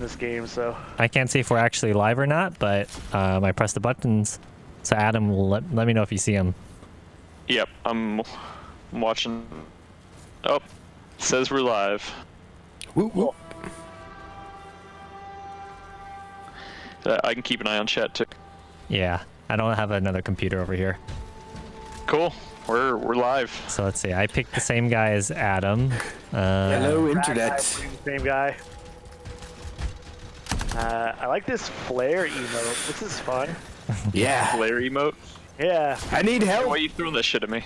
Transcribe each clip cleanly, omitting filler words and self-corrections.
this game, so. I can't see if we're actually live or not, but I pressed the buttons. So Adam will let me know if you see him. Yep, I'm watching. Oh, it says we're live. Whoop, whoop. I can keep an eye on chat too. Yeah, I don't have another computer over here. Cool, we're live. So let's see. I picked the same guy as Adam. Hello, Brad internet. Same guy. I like this flare emote. This is fun. Yeah. Flare emote. Yeah. I need help. Why are you throwing that shit at me?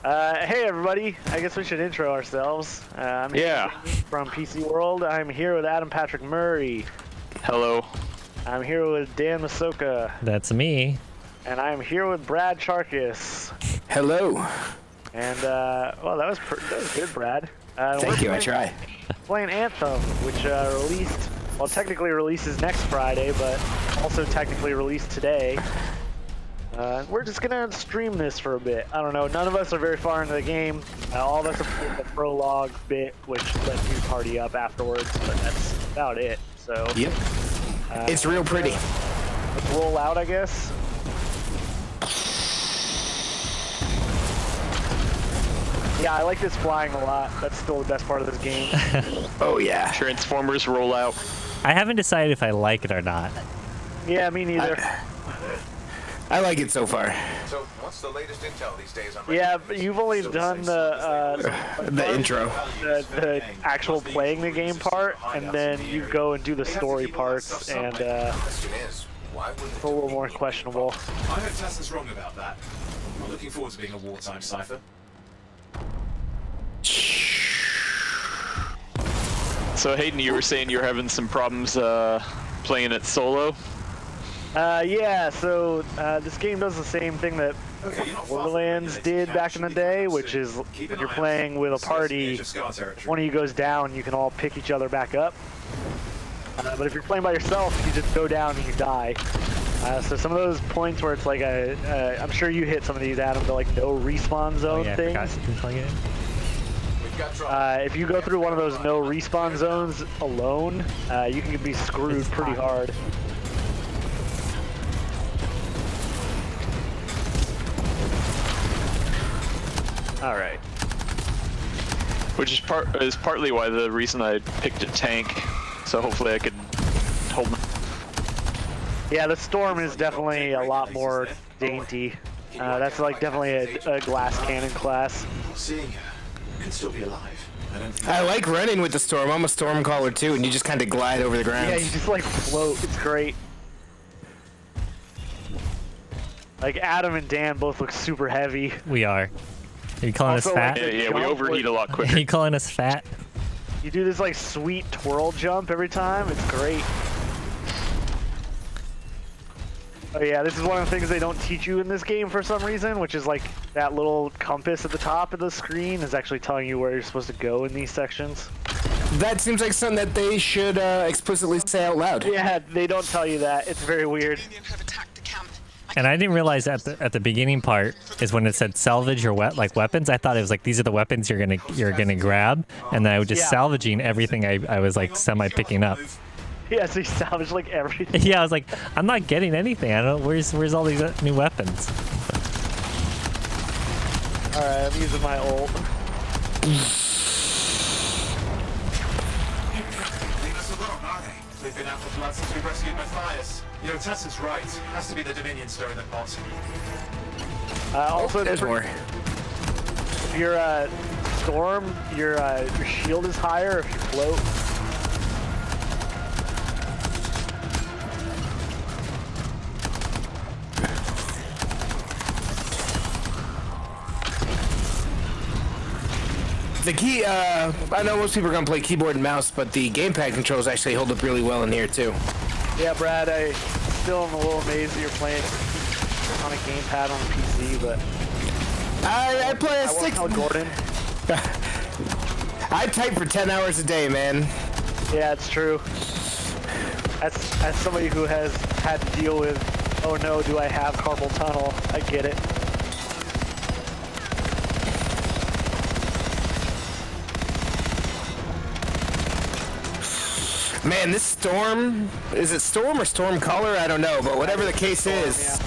Hey everybody. I guess we should intro ourselves. I'm Yeah. from PC World. I'm here with Adam Patrick Murray. Hello. I'm here with Dan Masoka. That's me. And I'm here with Brad Charkis. Hello. And well, that was good, Brad. Thank you. I try. Playing Anthem, which released, well, technically releases next Friday, but also technically released today. We're just gonna stream this for a bit. I don't know. None of us are very far into the game. All of us have played the prologue bit, which lets you party up afterwards, but that's about it. So. Yep. It's real pretty. Let's roll out, I guess. Yeah, I like this flying a lot. That's still the best part of this game. Oh yeah. Transformers roll out. I haven't decided if I like it or not. Yeah, me neither. I like it so far. So, what's the latest intel these days on? Yeah, but you've only done The intro. the actual playing the game part, and then you go and do the story parts, and Question is, why would it's a little more questionable. I hope Tassa's wrong about that. I'm looking forward to being a wartime cipher. So Hayden, you were saying you're having some problems playing it solo. Yeah, so this game does the same thing that Borderlands did back in the day, which is when you're playing with a party, one of you goes down, you can all pick each other back up. But if you're playing by yourself, you just go down and you die. So some of those points where it's like I'm sure you hit some of these, Adam, the like no respawn zone I things. forgot to plug it in. If you go through one of those no respawn zones alone, you can be screwed pretty hard. All right. Which is partly why the reason I picked a tank. So hopefully I could hold my... Yeah, the storm is definitely a lot more dainty. That's like definitely a glass cannon class. Seeing her could still be alive. I like running with the storm. I'm a storm caller too, and you just kind of glide over the ground. Yeah, you just like float. It's great. Like Adam and Dan both look super heavy. We are. Are you calling Also, us fat? like, Yeah, we overheat a lot Are quicker. you calling us fat? You do this like sweet twirl jump every time. It's great. Oh yeah, this is one of the things they don't teach you in this game for some reason, which is like that little compass at the top of the screen is actually telling you where you're supposed to go in these sections. That seems like something that they should explicitly say out loud. Yeah, they don't tell you that. It's very weird. And I didn't realize at the beginning part is when it said salvage your weapons. I thought it was like these are the weapons you're gonna grab, and then I was just Yeah. salvaging everything I was like semi picking up. Yeah, so you salvage like everything. Yeah, I was like, I'm not getting anything. I don't. Where's all these new weapons? All right, I'm using my ult. Leave us alone, are they? They've been out for blood since we rescued Matthias. You know, Tassa's right. Has to be the Dominion stirring the pot. Also, There's more. if you're storm, your shield is higher if you float. The key, I know most people are gonna play keyboard and mouse, but the gamepad controls actually hold up really well in here too. Yeah, Brad, I still am a little amazed that you're playing on a gamepad on a PC, but I play a I won't six. tell Gordon. I type for 10 hours a day, man. Yeah, it's true. As somebody who has had to deal with, oh no, do I have carpal tunnel? I get it. Man, this storm, is it storm or storm color? I don't know, but whatever the case is.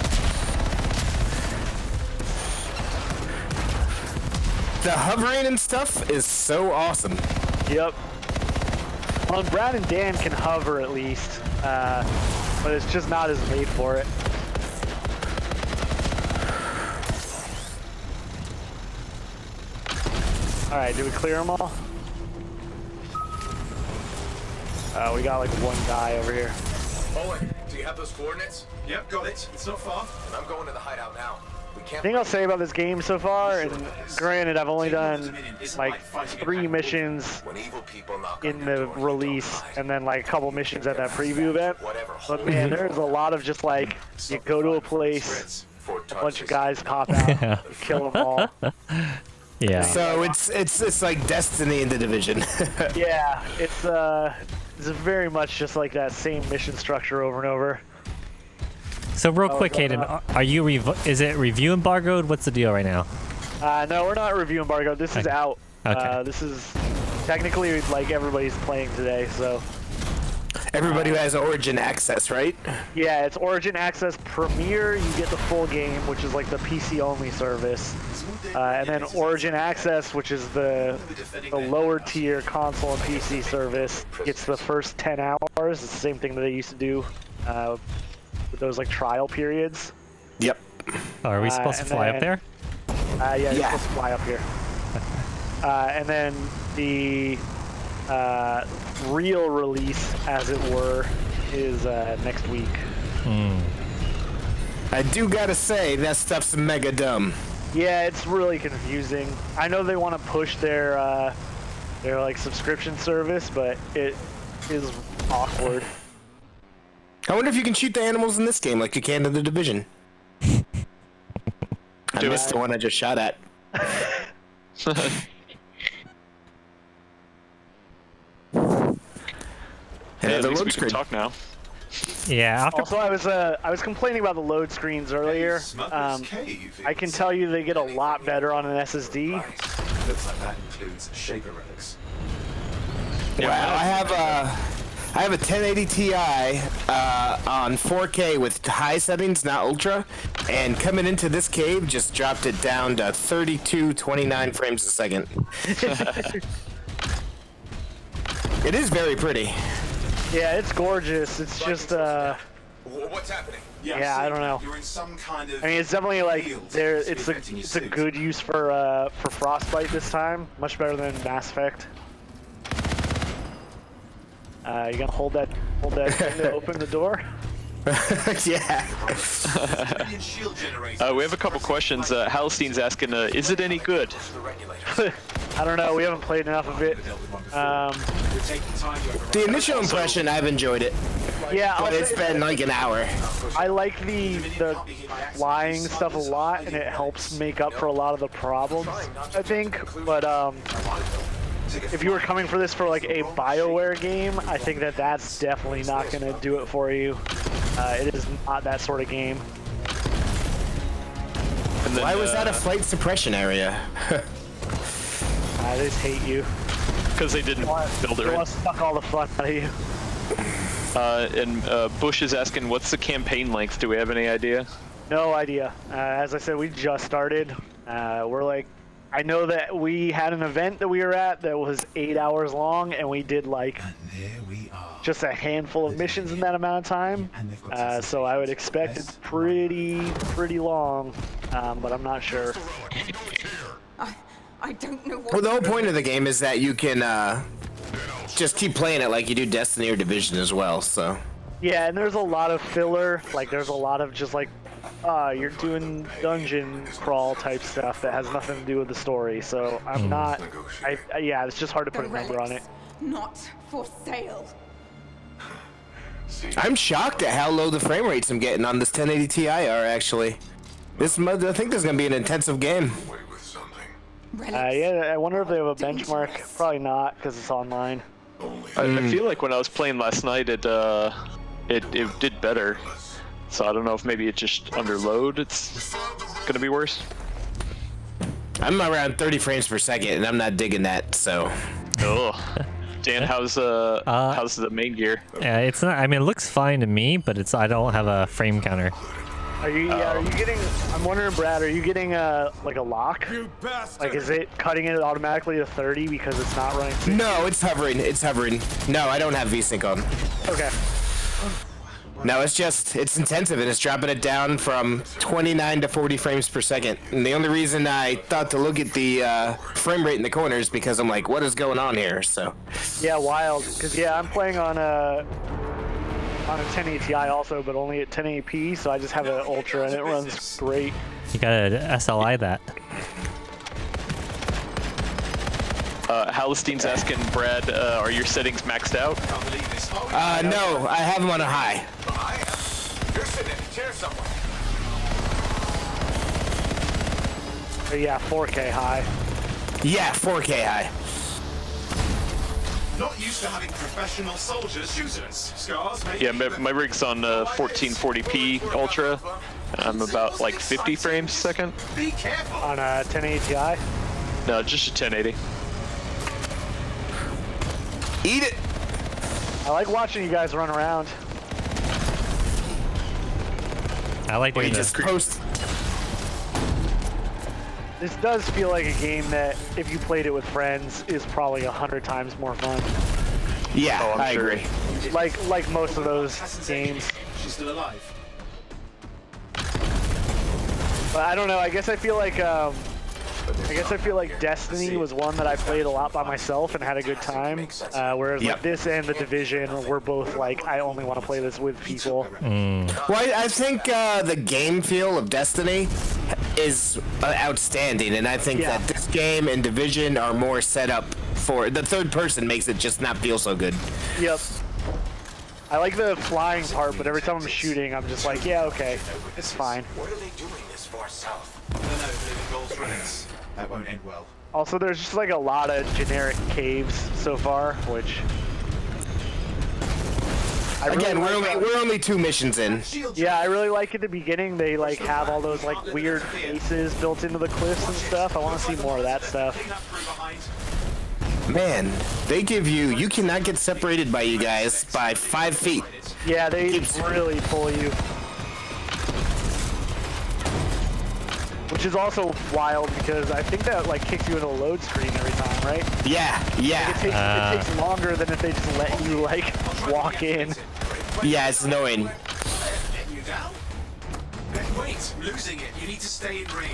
The hovering and stuff is so awesome. Yep. Well, Brad and Dan can hover at least, but it's just not as made for it. All right, do we clear them all? We got like one guy over here. Owen, do you have those coordinates? Yep, got it. It's not far. And I'm going to the hideout now. We can't. Thing I'll say about this game so far, and granted, I've only done like 3 missions When evil people knock on in your the door, you don't release, hide. and then like a couple missions at that preview event. Whatever. But man, there's a lot of just like you go to a place, Fort a bunch Texas. of guys pop out, you kill them all. Yeah. So it's like Destiny in the Division. Yeah, it's very much just like that same mission structure over and over. So real quick, Hayden, are you is it review embargoed? What's the deal right now? No, we're not review embargo. This is Okay. out. Okay. This is technically like everybody's playing today, so Everybody who has Origin access, right? yeah, it's Origin Access Premier. You get the full game, which is like the PC only service, and then Origin Access, which is the lower tier console and PC service, gets the first 10 hours. It's the same thing that they used to do with those like trial periods. Yep. Oh, are we supposed to and fly up then- there? Yeah, you're Yeah. supposed to fly up here. And then the real release, as it were, is next week. I do gotta say, that stuff's mega dumb. Yeah, it's really confusing. I know they want to push their like subscription service, but it is awkward. I wonder if you can shoot the animals in this game like you can in the Division. I missed the one I just shot at. Yeah, at the least load we can screen. talk now. Yeah. After Also, I was complaining about the load screens earlier. I can tell you they get a lot better on an SSD. Looks like that includes Shaper relics. Wow, I have a 1080 Ti on 4K with high settings, not ultra, and coming into this cave just dropped it down to 3229 frames a second. It is very pretty. Yeah, it's gorgeous. It's just What's happening? Yeah, I don't know. You're in some kind of I mean, it's definitely like field there. that's It's a infecting your it's a suit. good use for Frostbite this time. Much better than Mass Effect. You gonna hold that thing to open the door? Yeah. Civilian shield generator. We have a couple questions. Halstein's asking, is it any good? The regulators. I don't know. We haven't played enough of it. Dealt with one before. We're taking time to override. The initial impression, I've enjoyed it, Yeah, I'll but it's say been like an hour. I like the flying stuff a lot, and it helps make up for a lot of the problems, I think. But if you were coming for this for like a BioWare game, I think that's definitely not gonna do it for you. It is not that sort of game. And then, Why was that a flight suppression area? I just hate you. Because they didn't build it They right. want to suck all the fun out of you. And Bush is asking, what's the campaign length? Do we have any idea? No idea. As I said, we just started. We're like, I know that we had an event that we were at that was 8 hours long, and we did like There we are. just a handful of missions in that amount of time. And they've got So I would expect it's pretty long, but I'm not sure. I don't know what. Well, the whole point of the game is that you can just keep playing it like you do Destiny or Division as well, so. Yeah, and there's a lot of filler. Like, there's a lot of just like, you're doing dungeon crawl type stuff that has nothing to do with the story. So I'm not. Yeah, it's just hard to The put a number on it. relics, not for sale. I'm shocked at how low the frame rates I'm getting on this 1080 Ti are, actually. I think this is going to be an intensive game. Relics. Yeah, I wonder if they have a benchmark. Probably not, because it's online. I feel like when I was playing last night, it did better. So I don't know if maybe it just under load. It's gonna be worse. I'm around 30 frames per second, and I'm not digging that, so. Ugh. Dan, how's the main gear? Yeah, it's not. I mean, it looks fine to me, but it's. I don't have a frame counter. Are you getting? I'm wondering, Brad. Are you getting like a lock? You bastard! Like, is it cutting it automatically to 30 because it's not running? 60? No, it's hovering. It's hovering. No, I don't have VSync on. Okay. No, it's intensive, and it's dropping it down from 29 to 40 frames per second. And the only reason I thought to look at the frame rate in the corner is because I'm like, what is going on here? So. Yeah, wild. Cause yeah, I'm playing on a 1080 Ti also, but only at 1080p. So I just have an Ultra, and it runs great. You gotta SLI that. Halistein's asking Brad, are your settings maxed out? Can't believe this. Oh, yeah. No, I have them on a high. I am. You're sitting in a chair somewhere. But yeah, 4K high. Yeah, 4K high. Not used to having professional soldiers shoot us. Scars, mate. Yeah, my rig's on 1440p Ultra. I'm about like 50 frames a second. Be careful. On a 1080 Ti. No, just a 1080. Eat it. I like watching you guys run around. I like doing You this. just post. This does feel like a game that, if you played it with friends, is probably 100 times more fun. Yeah, Oh, I'm I sure. agree. Like most of those games. She's still alive. But I don't know. I guess I feel like Destiny was one that I played a lot by myself and had a good time. Whereas Yep. like this and The Division were both like, I only want to play this with people. Well, I think the game feel of Destiny is outstanding, and I think Yeah. that this game and Division are more set up for the third person makes it just not feel so good. Yep. I like the flying part, but every time I'm shooting, I'm just like, yeah, okay, it's fine. What are they doing this far south? I don't know, but if it involves rats, that won't end well. Also, there's just like a lot of generic caves so far, which I really Again, like. we're only 2 missions in. Yeah, I really like at the beginning. They like have all those like weird faces built into the cliffs and stuff. I want to see more of that stuff. Clean up through behind. Man, they give you cannot get separated by you guys by 5 feet. Yeah, they Keeps- really pull you. Which is also wild because I think that like kicks you into a load screen every time, right? Yeah, yeah, It takes longer than if they just let you like walk in. yeah. It's annoying. Get you down. Then wait, losing it. You need to stay in range.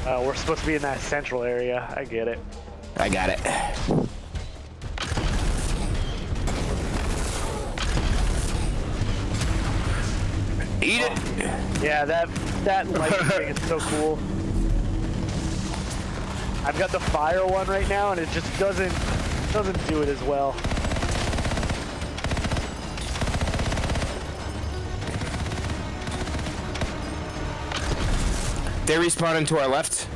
We're supposed to be in that central area. I get it. I got it. Eat it. Yeah, that lighting thing is so cool. I've got the fire one right now, and it just doesn't do it as well. They're respawning to our left.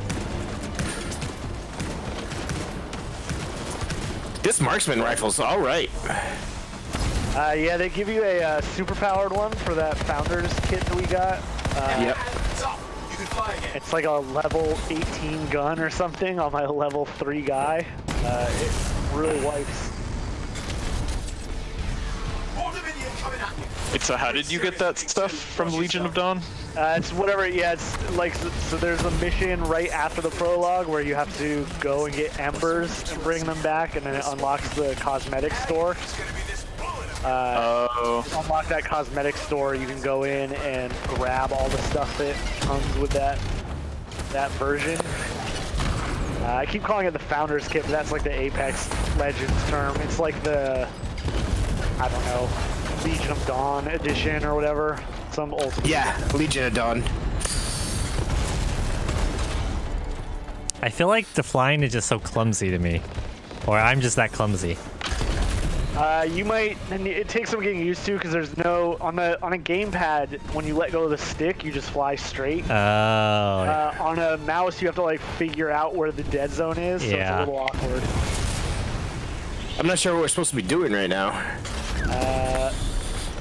This marksman rifle's all right. Yeah, they give you a super-powered one for that Founders kit that we got. Yep. Stop. You can fly again. It's like a level 18 gun or something on my level 3 guy. It really wipes. More Dominion coming at you. So how did you get that stuff from Legion of Dawn? It's whatever, yeah, it's like, so there's a mission right after the prologue where you have to go and get embers and bring them back, and then it unlocks the cosmetic store. It's gonna be this bullet. Oh, Unlock that cosmetic store, you can go in and grab all the stuff that comes with that version. I keep calling it the Founders Kit, but that's like the Apex Legends term. It's like the, I don't know, Legion of Dawn edition or whatever. Some ultimate. Yeah, Legion of Dawn. I feel like the flying is just so clumsy to me, or I'm just that clumsy. You might, and it takes some getting used to because there's no on a gamepad when you let go of the stick you just fly straight. Oh, On a mouse you have to like figure out where the dead zone is, so Yeah. it's a little awkward. I'm not sure what we're supposed to be doing right now.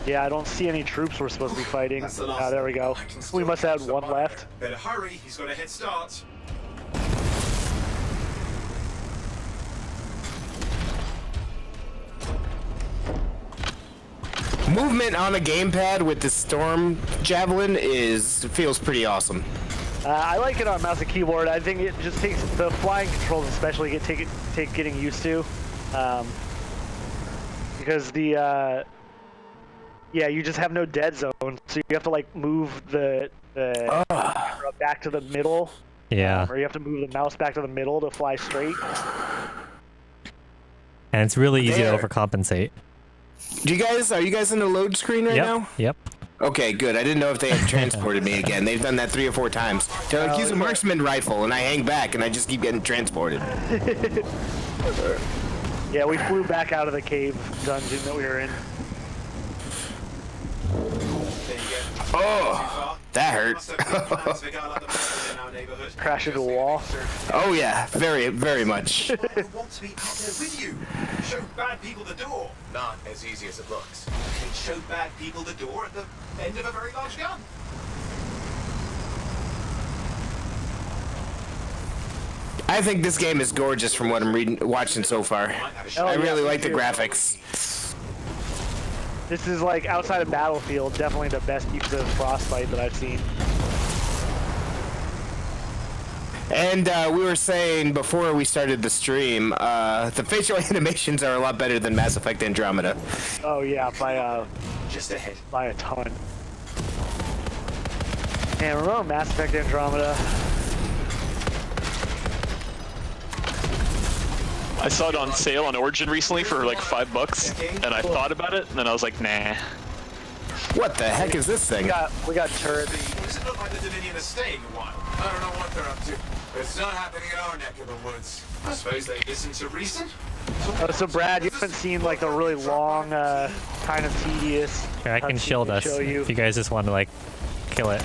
Yeah, I don't see any troops we're supposed to be fighting. That's the last There we go. I can We still must have catch one somebody. left. Better hurry. He's got a head start. movement on a gamepad with the Storm Javelin feels pretty awesome. I like it on mouse and keyboard. I think it just takes the flying controls, especially take getting used to, because the you just have no dead zone, so you have to like move the camera back to the middle. Yeah. Or you have to move the mouse back to the middle to fly straight. And it's really easy There. to overcompensate. Are you guys in the load screen right now? Yep. Okay, good. I didn't know if they had transported me again. They've done that 3 or 4 times. They're like, use a marksman rifle, and I hang back, and I just keep getting transported. Yeah, we flew back out of the cave dungeon that we were in. Oh, that hurt. Crash into a wall. Oh yeah, very, very much. I want to be out there with you. Show bad people the door. Not as easy as it looks. Okay, show bad people the door at the end of a very large gun. I think this game is gorgeous from what I'm watching so far. Oh, I really yeah, like the me too. graphics. This is like outside of Battlefield, definitely the best use of Frostbite that I've seen. And we were saying before we started the stream, the facial animations are a lot better than Mass Effect Andromeda. Oh yeah, by Just ahead. a ton. And remember Mass Effect Andromeda? I saw it on sale on Origin recently for like $5, and I thought about it, and then I was like, nah. What the heck is this thing? We got turrets. Does it look like the Dominion is staying a while? I don't know what they're up to. But it's not happening in our neck of the woods. I suppose they listen to reason? Oh, so Brad, you haven't seen like the really long, kind of tedious. Here, I can cutscene shield they us show you. if you guys just want to like kill it.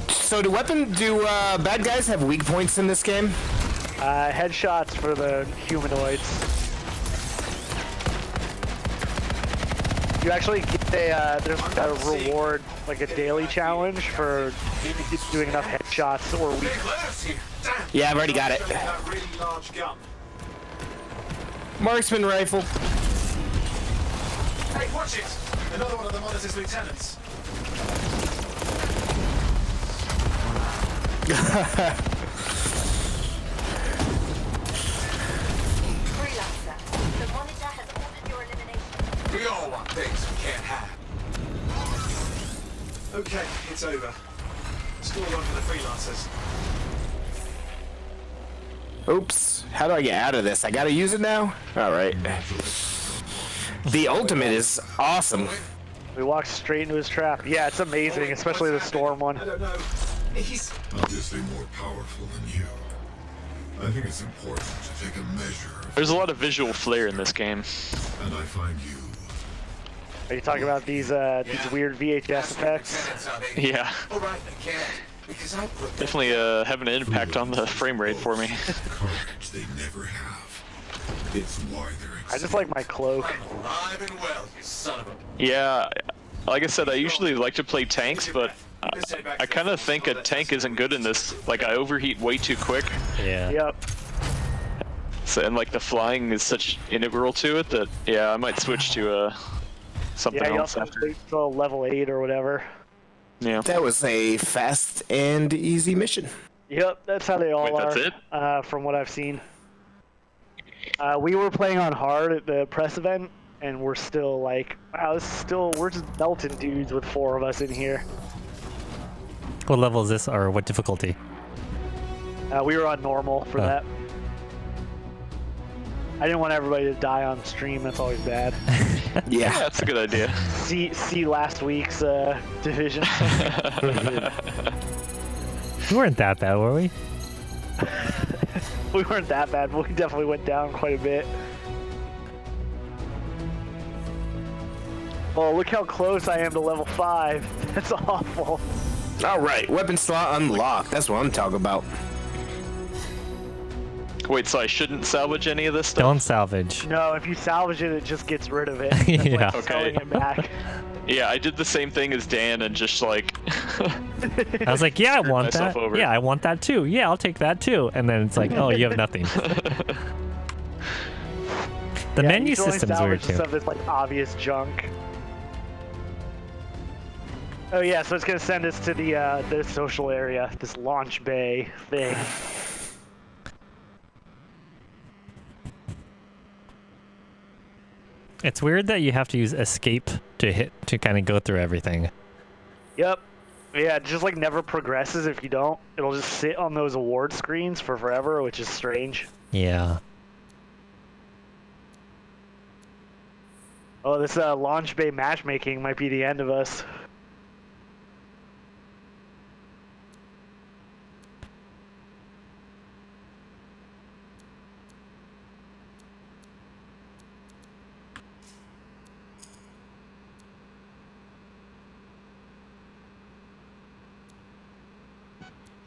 So do bad guys have weak points in this game? Headshots for the humanoids. You actually get there's a reward, like a daily challenge for doing enough headshots or weak. Big letters here. Damn. Yeah, I've already got it. That really large gun. Marksman rifle. Hey, watch it! Another one of the Monitor's lieutenants. Freelancer, the Monitor has ordered your elimination. We all want things we can't have. Okay, it's over. Score one for the freelancers. Oops. How do I get out of this? I gotta use it now? Alright. The ultimate is awesome. We walked straight into his trap. Yeah, it's amazing, especially the storm one. I don't know. He's... Obviously more powerful than you. I think it's important to take a measure of, There's a lot of visual flair in this game. and I find you. Are you talking about these weird VHS effects? Yeah, Alright, I can't. Because I put that... definitely having an impact on the frame rate for me. Courage they never have. It's why they're I just like my cloak. alive and well, you son of a... Yeah, like I said, I usually like to play tanks, but I kind of think a tank isn't good in this. Like, I overheat way too quick, Yeah. Yep. so, and like the flying is such integral to it that, yeah, I might switch to something Yeah, you else also after. wait till level 8 or whatever. Yeah. That was a fast and easy mission. Yep, that's how they all Wait, are. that's it? From what I've seen. We were playing on hard at the press event, and we're still like, wow, we're just belting dudes with 4 of us in here. What level is this, or what difficulty? We were on normal for Oh. that. I didn't want everybody to die on stream. That's always bad. Yeah, Yeah. that's a good idea. See last week's division. We weren't that bad, were we? We weren't that bad, but we definitely went down quite a bit. Oh, look how close I am to level 5. That's awful. Alright, weapon slot unlocked. That's what I'm talking about. Wait, so I shouldn't salvage any of this stuff? Don't salvage. No, if you salvage it, it just gets rid of it. That's Yeah. like selling Okay. it back. Yeah, I did the same thing as Dan and just like... I was like, yeah, I want myself that. over. Yeah, I want that too. Yeah, I'll take that too. And then it's like, oh, you have nothing. The Yeah, menu you can only system's weird salvage the too. stuff that's like obvious junk. Oh yeah, so it's gonna send us to the social area, this launch bay thing. It's weird that you have to use escape to kind of go through everything. Yep. Yeah, it just like never progresses if you don't. It'll just sit on those award screens for forever, which is strange. Yeah. Oh, this launch bay matchmaking might be the end of us.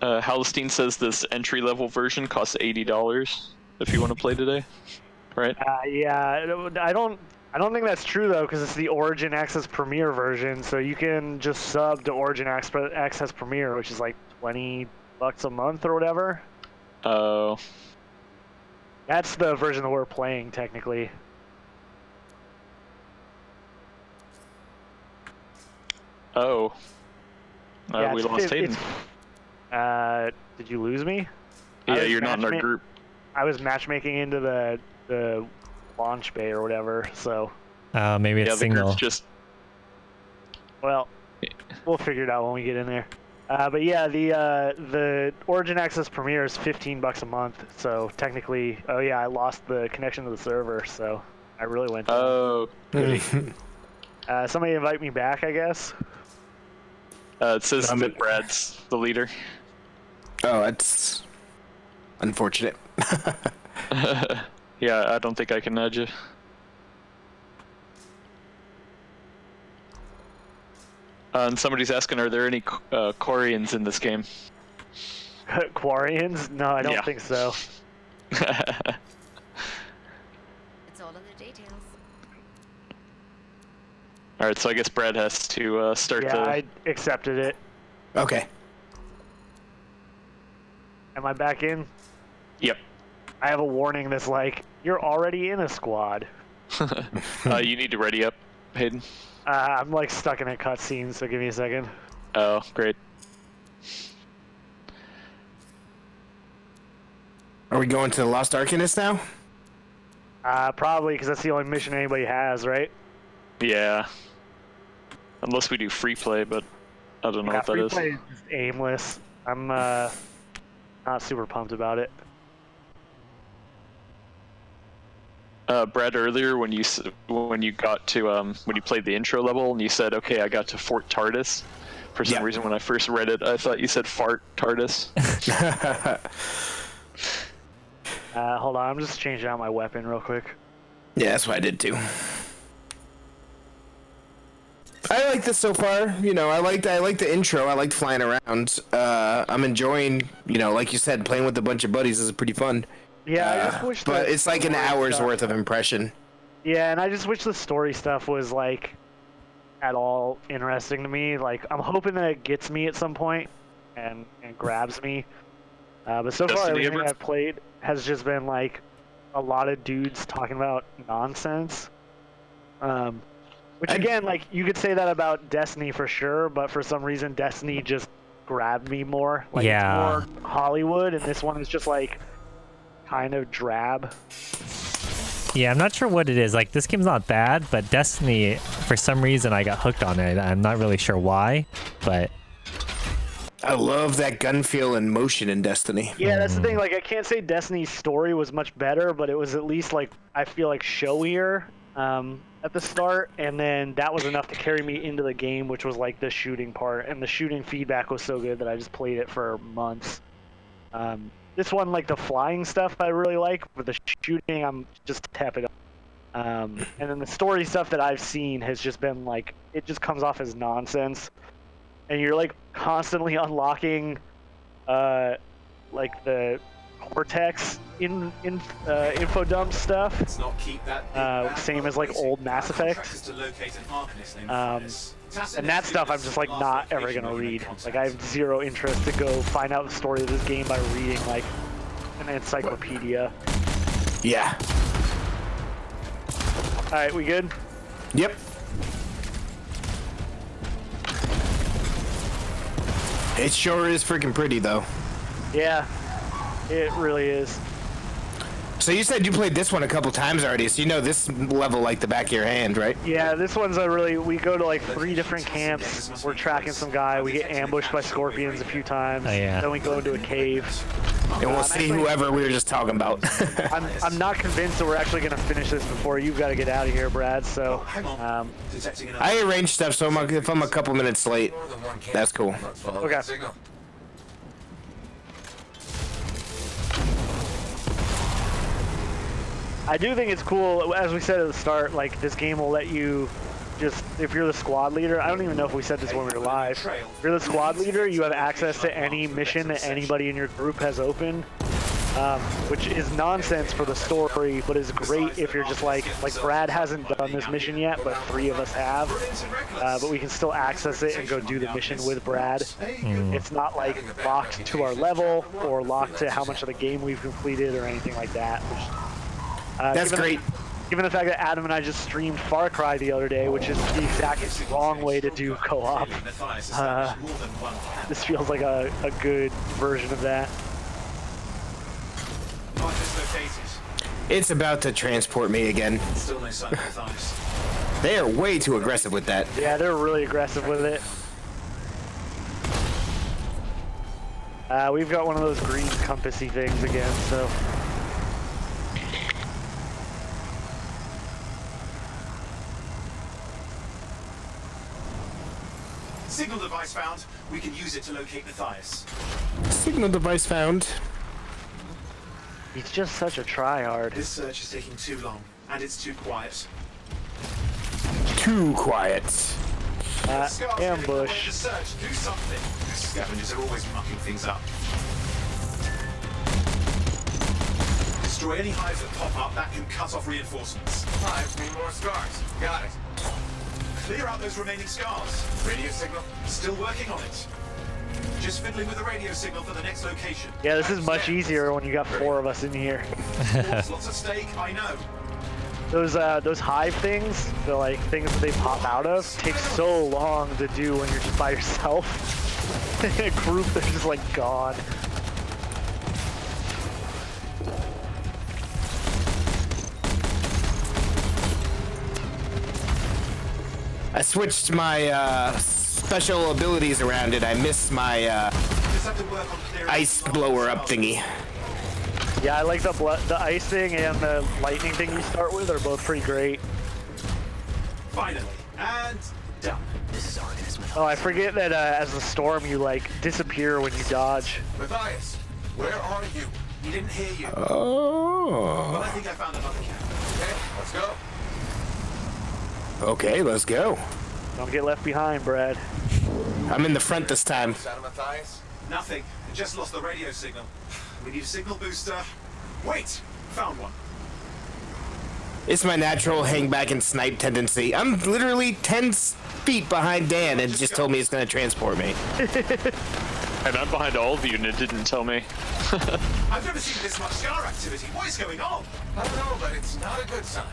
Halstein says this entry-level version costs $80 if you want to play today, right? Yeah, I don't think that's true though, because it's the Origin Access Premier version, so you can just sub to Origin Access Premier, which is like $20 a month or whatever. Oh. That's the version that we're playing technically. Oh. Yeah, We it's- lost Hayden. Did you lose me? Yeah, you're not in our group. I was matchmaking into the launch bay or whatever, so Maybe it's Yeah, the single. group's just... well, we'll figure it out when we get in there. But yeah, the Origin Access Premier is $15 a month, so technically, oh yeah, I lost the connection to the server, so I really went. Oh. Somebody invite me back, I guess. It says that Brad's the leader. Oh, that's unfortunate. Yeah, I don't think I can nudge you. And somebody's asking, are there any Quarians in this game? Quarians? No, I don't Yeah. think so. It's all in the details. Alright, so I guess Brad has to start Yeah, the... I accepted it. Okay. Am I back in? Yep. I have a warning that's like, you're already in a squad. You need to ready up, Hayden. I'm like stuck in a cutscene, so give me a second. Oh, great. Are we going to the Lost Arcanist now? Probably, because that's the only mission anybody has, right? Yeah. Unless we do free play, but I don't know Yeah, what that free is. play is just aimless. I'm not super pumped about it. Brad, earlier when you got to when you played the intro level and you said, "Okay, I got to Fort Tardis." For some Yeah. reason, when I first read it, I thought you said Fart Tardis. Hold on, I'm just changing out my weapon real quick. Yeah, that's what I did too. I like this so far. You know, I like the intro. I liked flying around. I'm enjoying, like you said, playing with a bunch of buddies is pretty fun. Yeah, I just wish. But the it's like an story hour's stuff- worth of impression. Yeah, and I just wish the story stuff was like at all interesting to me. Like, I'm hoping that it gets me at some point and grabs me. But so far, Destiny everything ever? I've played has just been like a lot of dudes talking about nonsense. Which again, like you could say that about Destiny for sure, but for some reason, Destiny just grabbed me more. Like Yeah. it's more Hollywood, and this one is just like kind of drab. Yeah, I'm not sure what it is. Like, this game's not bad, but Destiny, for some reason, I got hooked on it. I'm not really sure why, but I love that gun feel and motion in Destiny. Yeah, that's the thing. Like, I can't say Destiny's story was much better, but it was at least like I feel like showier at the start, and then that was enough to carry me into the game, which was like the shooting part, and the shooting feedback was so good that I just played it for months. This one, like the flying stuff, I really like, but the shooting, I'm just tepid. And then the story stuff that I've seen has just been like, it just comes off as nonsense, and you're like constantly unlocking, like the Cortex info dump stuff. Let's not keep that big Same as like old Mass Effect. to locate an Arcanist named Phyllis. And that stuff I'm just like not ever gonna read. Like I have zero interest to go find out the story of this game by reading like an encyclopedia. Yeah. All right, we good? Yep. It sure is freaking pretty, though. Yeah, it really is. So you said you played this one a couple times already, so you know this level like the back of your hand, right? Yeah, this one's we go to like 3 different camps. We're tracking some guy. We get ambushed by scorpions a few times. Oh, yeah. Then we go into a cave. And we'll see whoever we were just talking about. I'm not convinced that we're actually gonna finish this before you've got to get out of here, Brad. So, Hang on. Detecting another. I arranged stuff, so if I'm a couple minutes late, More than one camp. that's cool. Follow Okay. the signal. I do think it's cool, as we said at the start, like this game will let you just, if you're the squad leader, I don't even know if we said this when we were live. If you're the squad leader, you have access to any mission that anybody in your group has opened, which is nonsense for the story, but is great if you're just like Brad hasn't done this mission yet, but 3 of us have, but we can still access it and go do the mission with Brad. It's not like locked to our level or locked to how much of the game we've completed or anything like that. That's great. Given the fact that Adam and I just streamed Far Cry the other day, which is the exact wrong way to do co-op, this feels like a good version of that. It's about to transport me again. Still no sign of Matthias. They are way too aggressive with that. Yeah, they're really aggressive with it. We've got one of those green compassy things again, so... Signal device found. We can use it to locate Matthias. Signal device found. He's just such a tryhard. This search is taking too long, and it's too quiet. Too quiet. Ambush. To search, do something. Scavengers are always mucking things up. Destroy any hives that pop up. That can cut off reinforcements. Hives need more scars. Got it. Clear out those remaining scars. Radio signal. Still working on it. Just fiddling with the radio signal for the next location. Yeah, this is much easier when you got 4 of us in here. Lots of stake, I know. Those hive things, the like things that they pop out of, take so long to do when you're just by yourself. In a group, they're just like gone. I switched my special abilities around it. I missed my Just have to work on clearing ice blower up thingy. Yeah, I like the ice thing and the lightning thing you start with are both pretty great. Finally, and done. Oh, I forget that as the storm you like disappear when you dodge. Matthias, where are you? He didn't hear you. Oh. But I think I found another camp. Okay, let's go. Okay, let's go. Don't get left behind, Brad. I'm in the front this time. Sound of Matthias? Nothing. I just lost the radio signal. We need a signal booster. Wait! Found one. It's my natural hang back and snipe tendency. I'm literally 10 feet behind Dan and it just told me it's going to transport me. And I'm behind all of you and it didn't tell me. I've never seen this much scar activity. What is going on? I don't know, but it's not a good sign.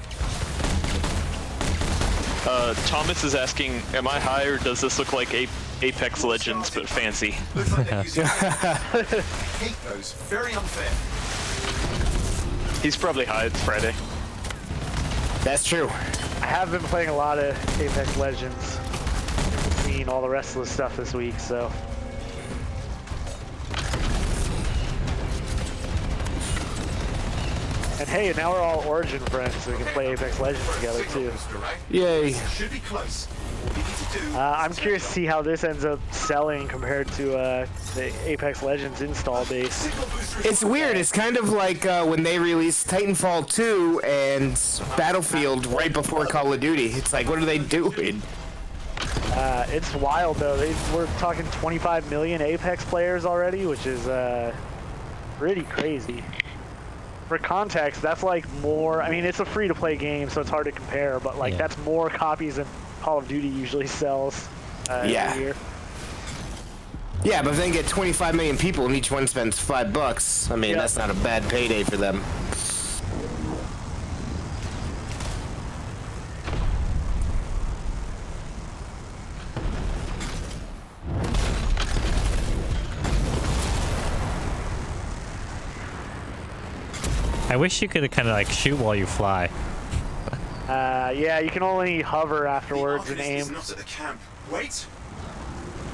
Thomas is asking, am I high or does this look like Apex Legends but fancy? Looks like they're using hate those. Very unfair. He's probably high, it's Friday. That's true. I have been playing a lot of Apex Legends. Seen all the rest of the stuff this week, so. And hey, now we're all Origin friends, so we can play Apex Legends together too. Yay. Should be close. What we need to do. I'm curious to see how this ends up selling compared to the Apex Legends install base. Signal booster. It's weird. It's kind of like when they released Titanfall 2 and Battlefield right before Call of Duty. It's like, what are they doing? It's wild though. We're talking 25 million Apex players already, which is pretty crazy. For context, that's like more, I mean, it's a free-to-play game, so it's hard to compare, but like that's more copies than Call of Duty usually sells every year. Yeah, but if they get 25 million people and each one spends $5, I mean, that's not a bad payday for them. I wish you could kind of like shoot while you fly. Yeah, you can only hover afterwards the and Arcanist is aim. not at the camp. Wait.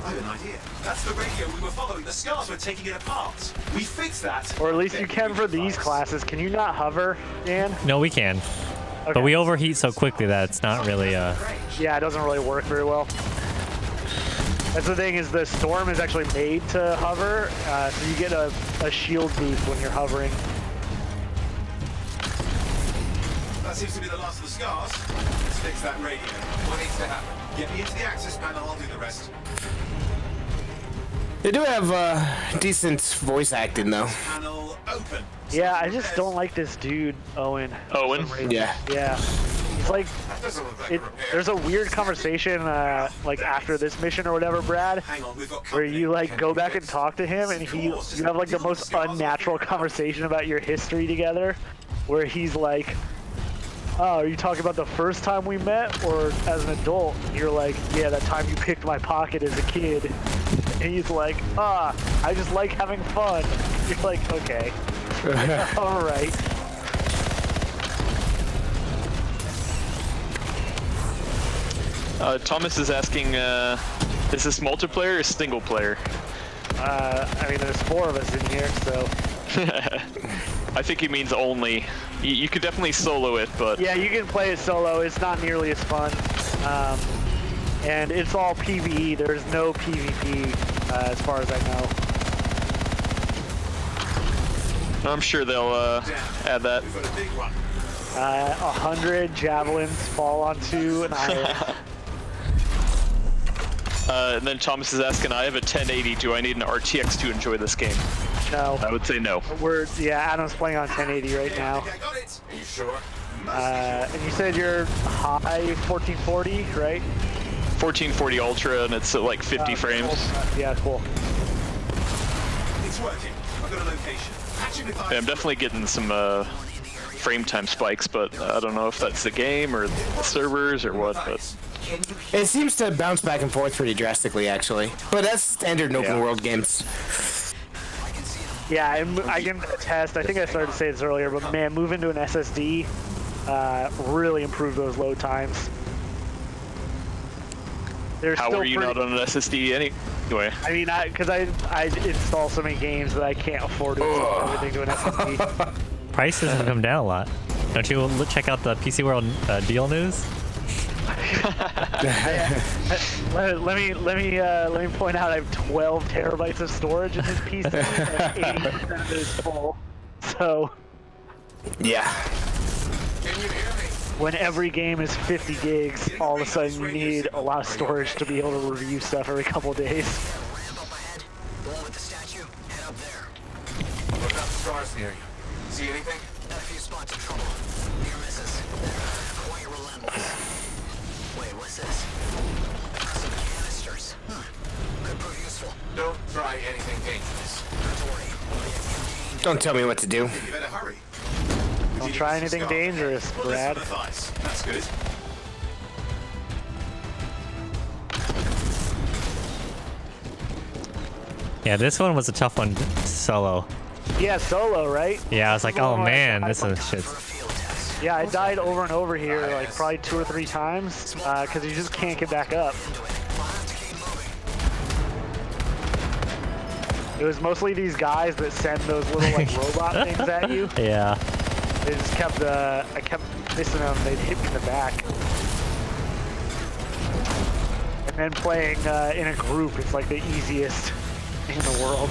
I have an idea. That's the radio we were following. The Scars were taking it apart. We fixed that. Or at least you Then can for these device. classes. Can you not hover, Dan? No, we can, Okay. but we overheat so quickly that it's not really Yeah, it doesn't really work very well. That's the thing, is the storm is actually made to hover, so you get a shield boost when you're hovering. That seems to be the last of the Scars. Let's fix that radio. What needs to happen? Get me into the access panel. I'll do the rest. They do have decent voice acting though. Panel open. Yeah, I just don't like this dude, Owen. Owen? Yeah. Yeah. He's like, That doesn't look like it, a repair. there's a weird conversation, like after this mission or whatever, Brad, Hang on, we've got where company. you like Can go we back and fix? talk to him, and you have like the most unnatural conversation about your history together, where he's like, oh, are you talking about the first time we met or as an adult? And you're like, yeah, that time you picked my pocket as a kid. And he's like, I just like having fun. You're like, okay. All right. Thomas is asking, is this multiplayer or single player? I mean, there's 4 of us in here, so. I think he means only. You could definitely solo it, but Yeah, you can play it solo. It's not nearly as fun. And it's all PvE. There's no PvP, as far as I know. I'm sure they'll add that. We've got a big one. 100 javelins fall onto an island. And then Thomas is asking, I have a 1080. Do I need an RTX to enjoy this game? No. I would say no. Yeah, Adam's playing on 1080 right now. I got it. Are you sure? And you said you're high 1440, right? 1440 Ultra, and it's at like 50 frames. Yeah, cool. It's working. I've got a location. Patching the Yeah, I'm definitely getting some frame time spikes, but I don't know if that's the game or the servers or what. But It seems to bounce back and forth pretty drastically, actually. But that's standard in open Yeah. world games. Yeah, I can attest. I think I started to say this earlier, but man, moving to an SSD really improved those load times. They're how still are you pretty, not on an SSD anyway? I mean, because I install so many games that I can't afford to install everything to an SSD. prices have come down a lot. Don't you check out the PC World deal news? let me point out I have 12 terabytes of storage in this PC. And 80% of it is full. So Yeah. Can you hear me? when every game is 50 gigs, all of a sudden you need a lot of storage to be able to review stuff every couple of days. What about the Scars near you? See anything? Don't try anything dangerous. Don't tell me what to do. You better hurry. Don't try anything dangerous, Brad. That's good. Yeah, this one was a tough one solo. Yeah, solo, right? Yeah, I was like, oh man, this is shit. Yeah, I died over and over here, like probably 2 or 3 times, because you just can't get back up. It was mostly these guys that send those little like robot things at you. Yeah. They just kept, I kept missing them. They'd hit me in the back. And then playing in a group is like the easiest in the world.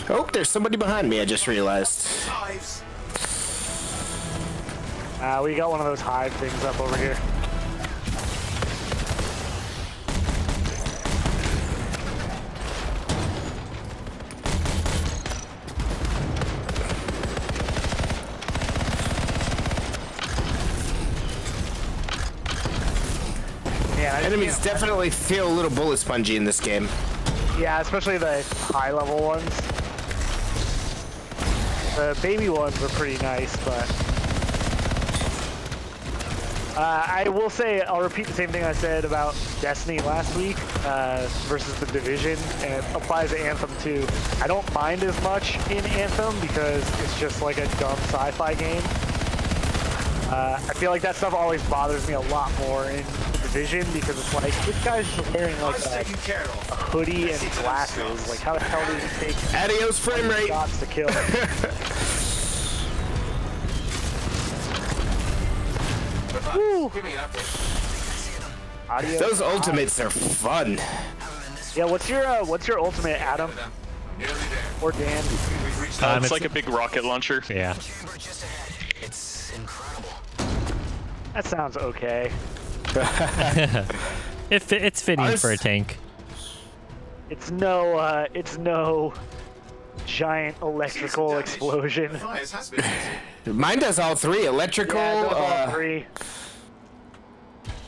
Oh, there's somebody behind me, I just realized. Hives. We got one of those hive things up over here. Yeah, Enemies definitely feel a little bullet spongy in this game. yeah, especially the high level ones. The baby ones are pretty nice, but I will say, I'll repeat the same thing I said about Destiny last week versus the Division, and it applies to Anthem too. I don't mind as much in Anthem because it's just like a dumb sci-fi game. I feel like that stuff always bothers me a lot more in the Division because it's like, this guy's just wearing like a hoodie and glasses. Like, how the hell did he take Adios frame rate. shots to kill? Woo. Give me an update. Audio. Those ultimates are fun. Yeah, what's your ultimate, Adam Nearly there. or Dan? We've reached It's like a big rocket launcher. Yeah. That sounds okay. It's fitting for a tank. It's no giant electrical explosion. Fires has been Mine does all three. Electrical, Yeah, it does all three.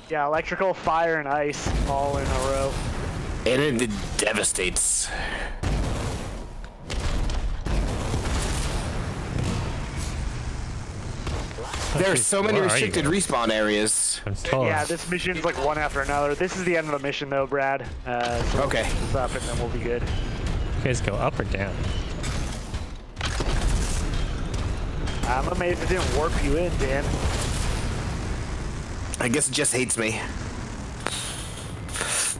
Yeah, electrical, fire, and ice all in a row. and it devastates. There are so many Where are you restricted guys? respawn areas. I'm totally. Yeah, this mission's like one after another. This is the end of the mission though, Brad. So Okay. we'll finish this up and then we'll be good. You guys go up or down? I'm amazed it didn't warp you in, Dan. I guess it just hates me.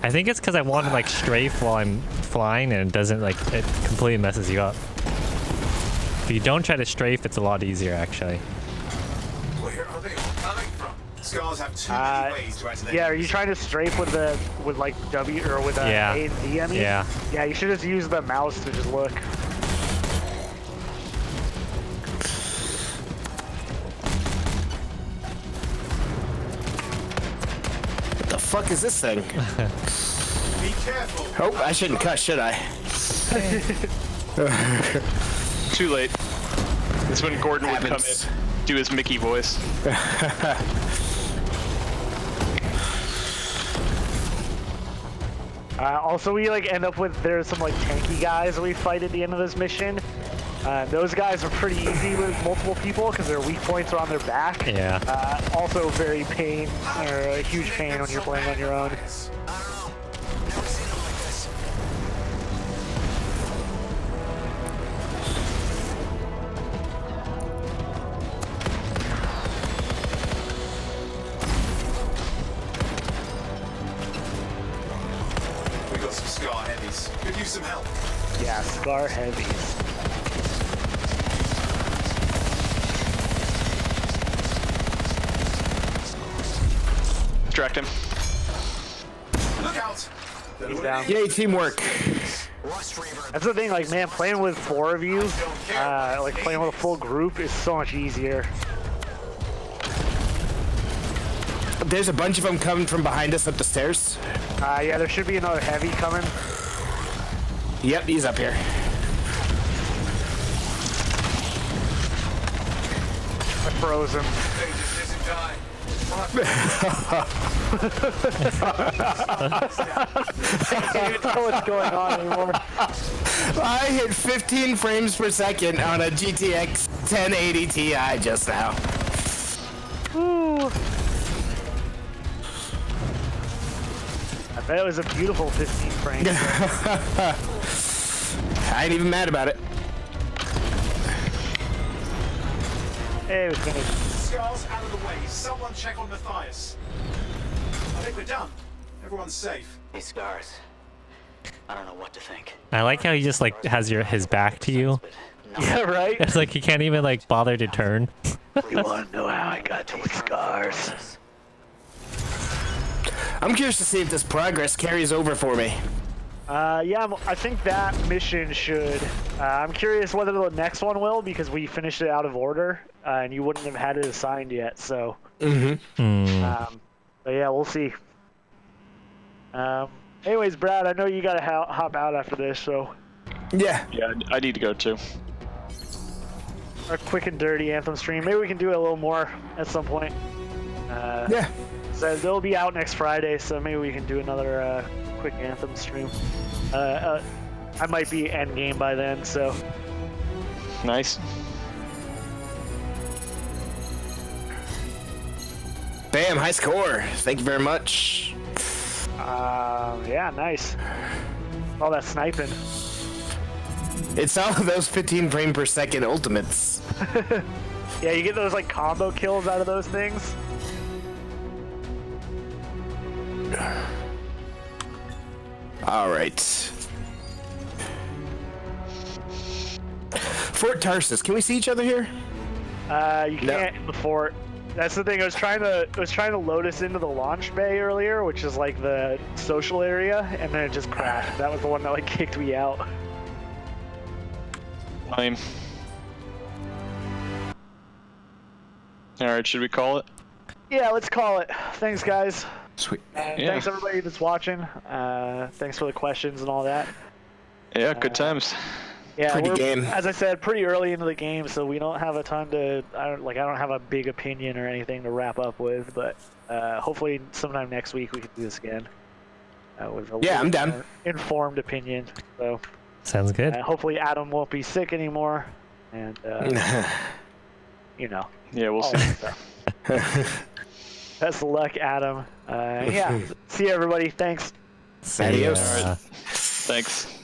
I think it's because I want to like strafe while I'm flying, and it doesn't like it completely messes you up. If you don't try to strafe, it's a lot easier actually. Where are they all coming from? Scars have too many ways to add to their Yeah, are you trying to strafe with like W or with Yeah. A and D? I mean? Yeah. Yeah, you should just use the mouse to just look. What the fuck is this thing? Be careful. Oh, I shouldn't cuss, should I? Too late. That's when Gordon would come Happens. in, do his Mickey voice. Also, we like end up with there's some like tanky guys we fight at the end of this mission. Those guys are pretty easy with multiple people because their weak points are on their back. Yeah. Also, very a huge pain when you're playing on your own. We got some Scar heavies. Could use some help. Yeah, Scar heavies. Distract him. Look out. He's down. Yay, teamwork. That's the thing, like, man, playing with 4 of you, like playing with a full group is so much easier. There's a bunch of them coming from behind us up the stairs. Yeah, there should be another heavy coming. Yep, he's up here. I froze him. They just isn't die. I can't even tell what's going on anymore. I hit 15 frames per second on a GTX 1080 Ti just now. Woo. I bet it was a beautiful 15 frames. I ain't even mad about it. Hey, we finished. Scars out of the way. Someone check on Matthias. I think we're done. Everyone's safe. These scars. I don't know what to think. I like how he just like has his back to you. But no, Yeah, right? It's like he can't even like bother to turn. You want to know how I got these scars? I'm curious to see if this progress carries over for me. Yeah, I think that mission should. I'm curious whether the next one will, because we finished it out of order, and you wouldn't have had it assigned yet, so. But yeah, we'll see. Anyways, Brad, I know you gotta hop out after this, so. Yeah. Yeah, I need to go too. Our quick and dirty Anthem stream. Maybe we can do it a little more at some point. Yeah. So they'll be out next Friday, so maybe we can do another quick Anthem stream. I might be endgame by then, so. Nice. Bam, high score. Thank you very much. Yeah, nice. All that sniping. It's all of those 15 frame per second ultimates. Yeah, you get those like combo kills out of those things. All right. Fort Tarsus. Can we see each other here? You can't in the fort. That's the thing. I was trying to load us into the launch bay earlier, which is like the social area, and then it just crashed. That was the one that like kicked me out. Lame. Alright, should we call it? Yeah, let's call it. Thanks, guys. Sweet. And Yeah. thanks everybody that's watching. Thanks for the questions and all that. Yeah, good times. Yeah, Pretty we're, game. as I said, pretty early into the game, so we don't have a ton to. I don't have a big opinion or anything to wrap up with, but hopefully sometime next week we can do this again. With a Yeah, I'm little down. more informed opinion. So Sounds good. hopefully Adam won't be sick anymore, and you know. Yeah, we'll all see. that stuff. Best of luck, Adam. Yeah, see you everybody. Thanks. See Adios. ya. Thanks.